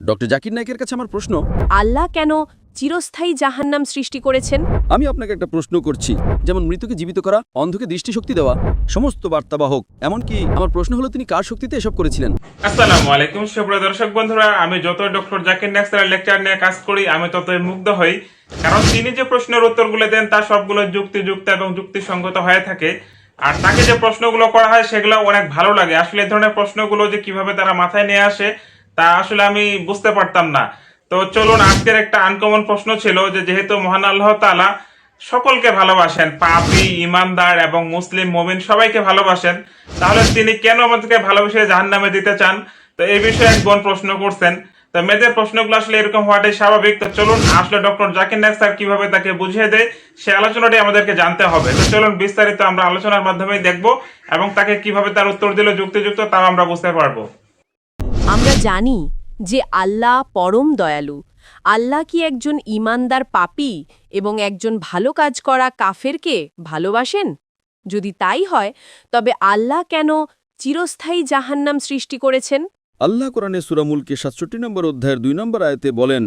Doctor Zakir নায়েকের কাছে আমার প্রশ্ন, আল্লাহ কেন চিরস্থায়ী জাহান্নাম সৃষ্টি করেছেন? আমি আপনাকে একটা প্রশ্ন করছি, যেমন মৃতকে জীবিত করা, অন্ধকে দৃষ্টিশক্তি দেওয়া, সমস্ত বার্তাবাহক, এমনকি আমার প্রশ্ন হলো তিনি কার শক্তিতে এসব করেছিলেন? আসসালামু আলাইকুম সুপ্রিয় দর্শক বন্ধুরা, আমি যত ডক্টর জাকির নায়েক স্যারের লেকচার নিয়ে কাজ করি আমি ততই মুগ্ধ হই, কারণ তিনি যে প্রশ্নের উত্তরগুলো দেন তা সবগুলো যুক্তিযুক্ত এবং যুক্তিসঙ্গত হয়ে থাকে। আর তাকে যে প্রশ্নগুলো করা হয় সেগুলো অনেক ভালো লাগে। আসলে এই ধরনের প্রশ্নগুলো যে কিভাবে তারা মাথায় নিয়ে আসে তা আসলে আমি বুঝতে পারতাম না। তো চলুন, আজকের একটা আনকমন প্রশ্ন ছিল যে যেহেতু মহান আল্লাহ তাআলা সকলকে ভালোবাসেন, পাপী, ইমানদার এবং মুসলিম মুমিন সবাইকে ভালোবাসেন, তাহলে তিনি কেন আমাদেরকে ভালোবেসে জাহান্নামে দিতে চান? তো এই বিষয়ে এক বোন প্রশ্ন করছেন। তো মেয়েদের প্রশ্নগুলো আসলে এরকম হওয়াটাই স্বাভাবিক। তো চলুন, আসলে ডক্টর জাকির নায়েক স্যার কিভাবে তাকে বুঝিয়ে দেয় সে আলোচনাটি আমাদেরকে জানতে হবে। তো চলুন বিস্তারিত আমরা আলোচনার মাধ্যমেই দেখব এবং তাকে কিভাবে তার উত্তর দিলে যুক্তিযুক্ত তাও আমরা বুঝতে পারবো। আমরা জানি যে আল্লাহ পরম দয়ালু। আল্লাহ কি একজন ঈমানদার পাপী এবং একজন ভালো কাজ করা কাফেরকে ভালোবাসেন? যদি তাই হয় তবে আল্লাহ কেন চিরস্থায়ী জাহান্নাম সৃষ্টি করেছেন? আল্লাহ কোরআনে সূরা মুলকে 67 নম্বর অধ্যায়ের 2 নম্বর আয়াতে বলেন,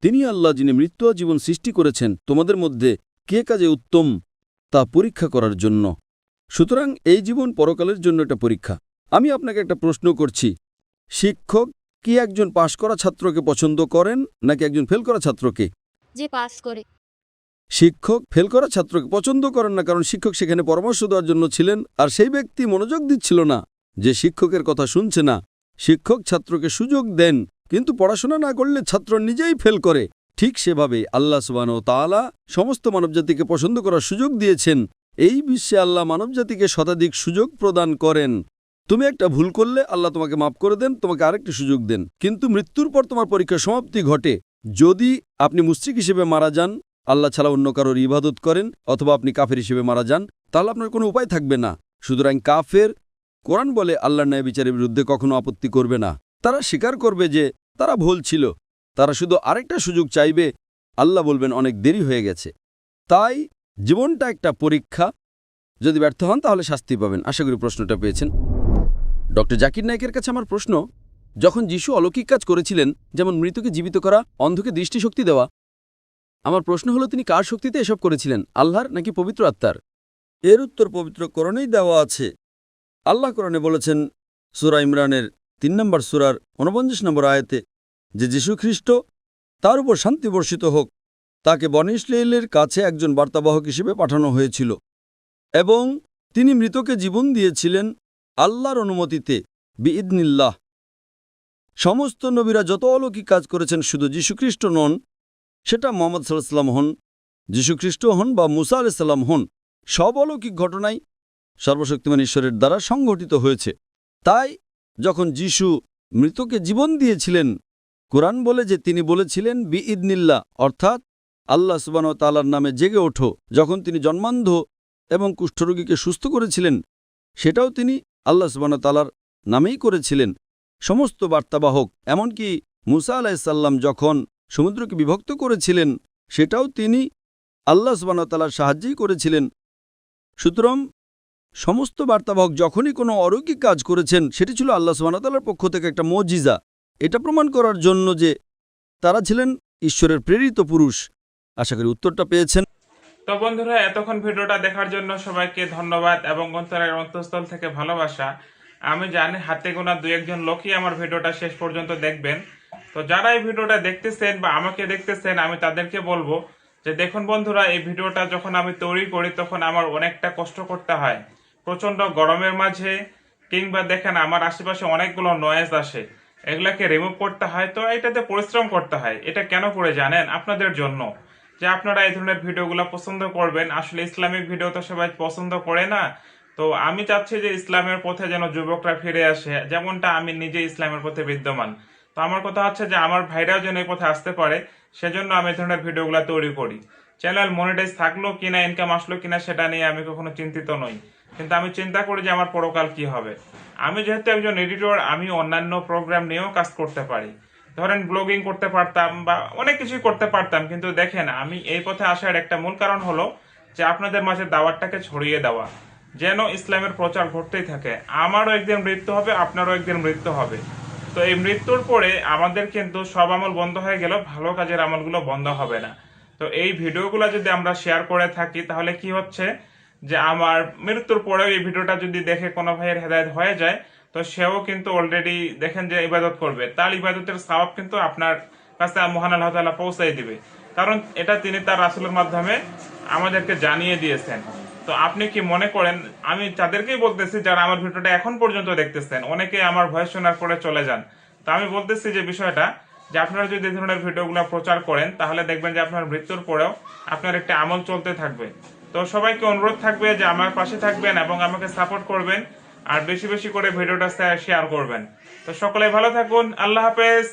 তিনি আল্লাহ যিনি মৃত্যু ও জীবন সৃষ্টি করেছেন তোমাদের মধ্যে কে কাজে উত্তম তা পরীক্ষা করার জন্য। সুতরাং এই জীবন পরকালের জন্য একটা পরীক্ষা। আমি আপনাকে একটা প্রশ্ন করছি, শিক্ষক কি একজন পাশ করা ছাত্রকে পছন্দ করেন নাকি একজন ফেল করা ছাত্রকে? যে পাস করে। শিক্ষক ফেল করা ছাত্রকে পছন্দ করেন না, কারণ শিক্ষক সেখানে পরামর্শ দেওয়ার জন্য ছিলেন, আর সেই ব্যক্তি মনোযোগ দিচ্ছিল না, যে শিক্ষকের কথা শুনছে না। শিক্ষক ছাত্রকে সুযোগ দেন, কিন্তু পড়াশোনা না করলে ছাত্র নিজেই ফেল করে। ঠিক সেভাবে আল্লাহ সুবহানাহু ওয়া তাআলা সমস্ত মানবজাতিকে পছন্দ করার সুযোগ দিয়েছেন। এই বিশ্বে আল্লাহ মানবজাতিকে শতাধিক সুযোগ প্রদান করেন। তুমি একটা ভুল করলে আল্লাহ তোমাকে মাফ করে দেন, তোমাকে আরেকটি সুযোগ দেন, কিন্তু মৃত্যুর পর তোমার পরীক্ষার সমাপ্তি ঘটে। যদি আপনি মুশরিক হিসেবে মারা যান, আল্লাহ ছাড়া অন্য কারোর ইবাদত করেন, অথবা আপনি কাফের হিসেবে মারা যান, তাহলে আপনার কোনো উপায় থাকবে না। সুতরাং কাফের, কোরআন বলে, আল্লাহর ন্যায় বিচারের বিরুদ্ধে কখনো আপত্তি করবে না। তারা স্বীকার করবে যে তারা ভুল ছিল, তারা শুধু আরেকটা সুযোগ চাইবে। আল্লাহ বলবেন অনেক দেরি হয়ে গেছে। তাই জীবনটা একটা পরীক্ষা, যদি ব্যর্থ হন তাহলে শাস্তি পাবেন। আশা করি প্রশ্নটা পেয়েছেন। ডক্টর জাকির নায়েকের কাছে আমার প্রশ্ন, যখন যিশু অলৌকিক কাজ করেছিলেন, যেমন মৃতকে জীবিত করা, অন্ধকে দৃষ্টিশক্তি দেওয়া, আমার প্রশ্ন হলো তিনি কার শক্তিতে এসব করেছিলেন, আল্লাহর নাকি পবিত্র আত্মার? এর উত্তর পবিত্র কোরআনেই দেওয়া আছে। আল্লাহ কোরআনে বলেছেন সূরা ইমরানের 3 নম্বর সূরার 49 নম্বর আয়াতে যে যীশু খ্রিস্ট, তার উপর শান্তি বর্ষিত হোক, তাকে বনী ইসরাঈলের কাছে একজন বার্তাবাহক হিসেবে পাঠানো হয়েছিল এবং তিনি মৃতকে জীবন দিয়েছিলেন আল্লাহর অনুমতিতে, বিইদনিল্লাহ। সমস্ত নবীরা যত অলৌকিক কাজ করেছেন, শুধু যীশুখ্রিস্ট নন, সেটা মুহাম্মদ সাল্লাল্লাহু আলাইহি ওয়াসাল্লাম হন, যীশুখ্রিস্ট হন বা মুসা আলাইহিস সালাম হন, সব অলৌকিক ঘটনাই সর্বশক্তিমান ঈশ্বরের দ্বারা সংঘটিত হয়েছে। তাই যখন যিশু মৃতকে জীবন দিয়েছিলেন, কোরআন বলে যে তিনি বলেছিলেন বিইদনিল্লাহ, অর্থাৎ আল্লাহ সুবহানাহু ওয়া তাআলার নামে জেগে ওঠো। যখন তিনি জন্মান্ধ এবং কুষ্ঠরোগীকে সুস্থ করেছিলেন, সেটাও তিনি আল্লাহ সুবহানাহু ওয়া তাআলার নামেই করেছিলেন। সমস্ত বার্তাবাহক, এমনকি মুসা আলাইহিস সালাম যখন সমুদ্রকে বিভক্ত করেছিলেন, সেটাও তিনি আল্লাহ সুবহানাহু ওয়া তাআলার সাহায্যেই করেছিলেন। সুতরাং সমস্ত বার্তাবাহক যখনই কোনো অলৌকিক কাজ করেছেন, সেটি ছিল আল্লাহ সুবহানাহু ওয়া তাআলার পক্ষ থেকে একটা মুজিজা, এটা প্রমাণ করার জন্য যে তারা ছিলেন ঈশ্বরের প্রেরিত পুরুষ। আশা করি উত্তরটা পেয়েছেন। তো বন্ধুরা, এতক্ষণ ভিডিওটা দেখার জন্য সবাইকে ধন্যবাদ এবং অন্তরের অন্তঃস্থল থেকে ভালোবাসা। আমি জানি হাতে গোনা 2-1 লোকই আমার ভিডিওটা শেষ পর্যন্ত দেখবেন। তো যারা এই ভিডিওটা দেখতেছেন বা আমাকে দেখতেছেন, আমি তাদেরকে বলবো যে দেখুন বন্ধুরা, এই ভিডিওটা যখন আমি তৈরি করি তখন আমার অনেকটা কষ্ট করতে হয়, প্রচন্ড গরমের মাঝে, কিংবা দেখেন আমার আশেপাশে অনেকগুলো নয়েজ আসে, এগুলাকে রিমুভ করতে হয়। তো এটাতে পরিশ্রম করতে হয়। এটা কেন করে জানেন? আপনাদের জন্য, যে আপনারা এই ধরনের ভিডিওগুলো পছন্দ করবেন। আসলে ইসলামিক ভিডিও তো সবাই পছন্দ করে না। তো আমি চাচ্ছি যে ইসলামের পথে যেন যুবকরা ফিরে আসে, যেমনটা আমি নিজে ইসলামের পথে বিদ্যমান। তো আমার কথা হচ্ছে যে আমার ভাইরাও যেন এই পথে আসতে পারে, সেজন্য আমি এই ধরনের ভিডিওগুলো তৈরি করি। চ্যানেল মনিটাইজ থাকলো কিনা, ইনকাম আসলো কিনা, সেটা নিয়ে আমি কখনো চিন্তিত নই, কিন্তু আমি চিন্তা করি যে আমার পরকাল কি হবে। আমি যেহেতু একজন এডিটর, আমি অন্যান্য প্রোগ্রাম নিয়েও কাজ করতে পারি। ধরেন ব্লগিং করতে পারতাম বা অনেক কিছুই করতে পারতাম, কিন্তু দেখেন আমি এই পথে আসার একটা মূল কারণ হলো যে আপনাদের মাঝে দাওয়াতটাকে ছড়িয়ে দেওয়া, যেন ইসলামের প্রচার ঘটতেই থাকে। আমারও একদিন মৃত্যু হবে, আপনারও একদিন মৃত্যু হবে। তো এই মৃত্যুর পরে আমাদের কিন্তু সব আমল বন্ধ হয়ে গেল, ভালো কাজের আমলগুলো বন্ধ হবে না। তো এই ভিডিওগুলো যদি আমরা শেয়ার করে থাকি তাহলে কি হচ্ছে যে আমার মৃত্যুর পরেও এই ভিডিওটা যদি দেখে কোনো ভাইয়ের হেদায়েত হয়ে যায়, তো সেও কিন্তু অলরেডি দেখেন যে ইবাদত করবে, তার ইবাদতের সওয়াব কিন্তু আপনার কাছে মহান আল্লাহ তাআলা পৌঁছাই দিবে, কারণ এটা তিনি তার রাসূলের মাধ্যমে আমাদেরকে জানিয়ে দিয়েছেন। তো আপনি কি মনে করেন, আমি তাদেরকেই বলতেছি যারা আমার ভিডিওটা এখন পর্যন্ত দেখতেছেন, অনেকে আমার ভয়েস শোনার পরে চলে যান, তো আমি বলতেছি যে বিষয়টা যে আপনারা যদি এই ধরনের ভিডিওগুলো প্রচার করেন তাহলে দেখবেন যে আপনার মৃত্যুর পরেও আপনার একটা আমল চলতে থাকবে। তো সবাইকে অনুরোধ থাকবে যে আমার পাশে থাকবেন এবং আমাকে সাপোর্ট করবেন, আর বেশি বেশি করে ভিডিওটা শেয়ার করবেন। তো সকলে ভালো থাকুন, আল্লাহ হাফেজ।